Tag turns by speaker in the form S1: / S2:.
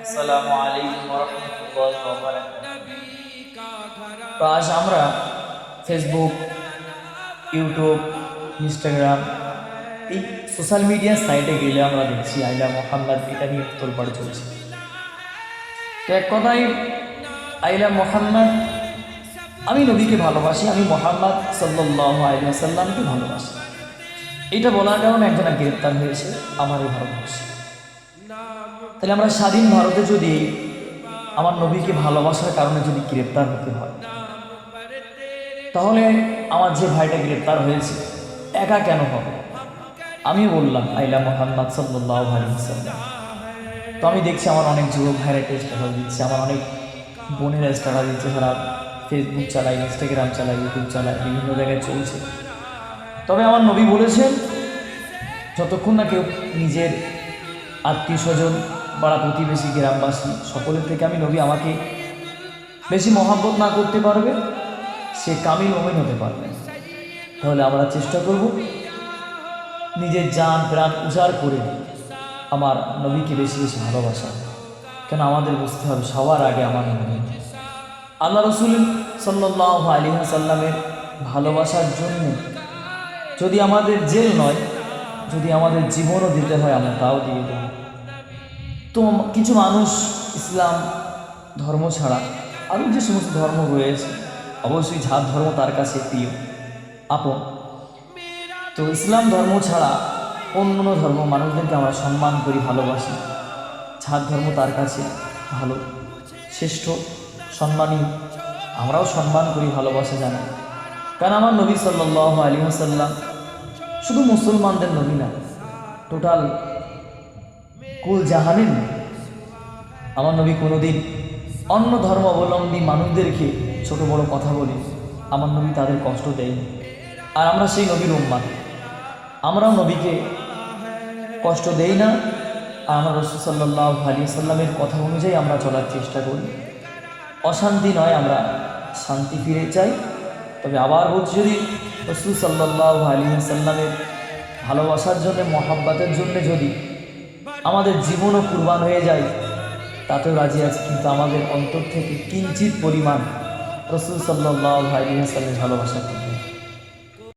S1: আসসালামু আলাইকুম ওয়া রাহমাতুল্লাহি ওয়া বারাকাতুহু। তো আজ আমরা ফেসবুক, ইউটিউব, ইনস্টাগ্রাম এই সোশ্যাল মিডিয়া সাইটে গেলে আমরা দেখছি আইলা মোহাম্মদ এটা নিয়ে তোলপাড় চলছে। তো এক কথায় আইলা মোহাম্মদ, আমি নবীকে ভালোবাসি, আমি মোহাম্মদ সাল্লাল্লাহু আলাইহি ওয়াসাল্লামকে ভালোবাসি, এটা বলার কারণে একজনা গ্রেপ্তার হয়েছে আমার এই ভারতবর্ষে। তাহলে আমরা স্বাধীন ভারতে যদি আমার নবীকে ভালোবাসার কারণে যদি গ্রেপ্তার হতে হয়, তাহলে আমার যে ভাইটা গ্রেপ্তার হয়েছে একা কেন হবে? আমি বললাম আইলা মোহাম্মদ সাল্লাল্লাহু আলাইহি ওয়াসাল্লাম। তো আমি দেখছি আমার অনেক যুবক ভাইরা স্ট্যাটাস দিচ্ছে, আমার অনেক বোনেরা স্ট্যাটাস দিচ্ছে, যারা ফেসবুক চালায়, ইনস্টাগ্রাম চালায়, ইউটিউব চালায়, বিভিন্ন জায়গায় চলছে। তবে আমার নবী বলেছেন, যতক্ষণ না কেউ নিজের আত্মীয় স্বজন, পাড়া প্রতিবেশী, গ্রামবাসী সকলের থেকে আমি নবী আমাকে বেশি মহাব্বত না করতে পারবে, সে কামিল মুমিন হতে পারবে। তাহলে আমরা চেষ্টা করব নিজের জান প্রাণ উজাড় করে আমার নবীকে বেশি বেশি ভালোবাসা। কেন আমাদের বুঝতে হবে সবার আগে আমার নবী। আল্লাহ রসুল সাল্লাল্লাহু আলাইহি ওয়াসাল্লামের ভালোবাসার জন্য যদি আমাদের জেল নয়, যদি আমাদের জীবনও দিতে হয় আমরা তাও দিয়ে দেব। তো কিছু মানুষ ইসলাম ধর্ম ছাড়া আরও যে সমস্ত ধর্ম রয়েছে, অবশ্যই যার ধর্ম তার কাছে প্রিয় আপন, তো ইসলাম ধর্ম ছাড়া অন্য ধর্ম মানুষদেরকে আমরা সম্মান করি, ভালোবাসি। যার ধর্ম তার কাছে ভালো, শ্রেষ্ঠ, সম্মানীয়, আমরাও সম্মান করি, ভালোবাসা জানাই। কারণ আমার নবী সাল্লাল্লাহু আলাইহি ওয়াসাল্লাম শুধু মুসলমানদের নবী না, টোটাল কুল জাহানের নবী। আমার নবী কোনোদিন অন্য ধর্ম অবলম্বী মানুষদেরকে ছোট বড় কথা বলি, আমার নবী তাদের কষ্ট দেয়নি। আর আমরা সেই নবীর উম্মাত, আমরাও নবীকে কষ্ট দেই না। আর আমরা রাসূল সাল্লাল্লাহু আলাইহি ওয়াসাল্লামের কথা অনুযায়ী আমরা চলার চেষ্টা করি। অশান্তি নয়, আমরা শান্তি ফিরে চাই। তবে আবার বলছি, যদি রাসূল সাল্লাল্লাহু আলাইহি ওয়াসাল্লামের ভালোবাসার জন্য, মহাব্বতের জন্য যদি আমাদের জীবনও কুরবান হয়ে যায়, তাতেও রাজি আছে। কিন্তু আমাদের অন্তর থেকে কিঞ্চিত পরিমাণ রাসূল সাল্লাল্লাহু আলাইহি ওয়াসাল্লামের ভালোবাসা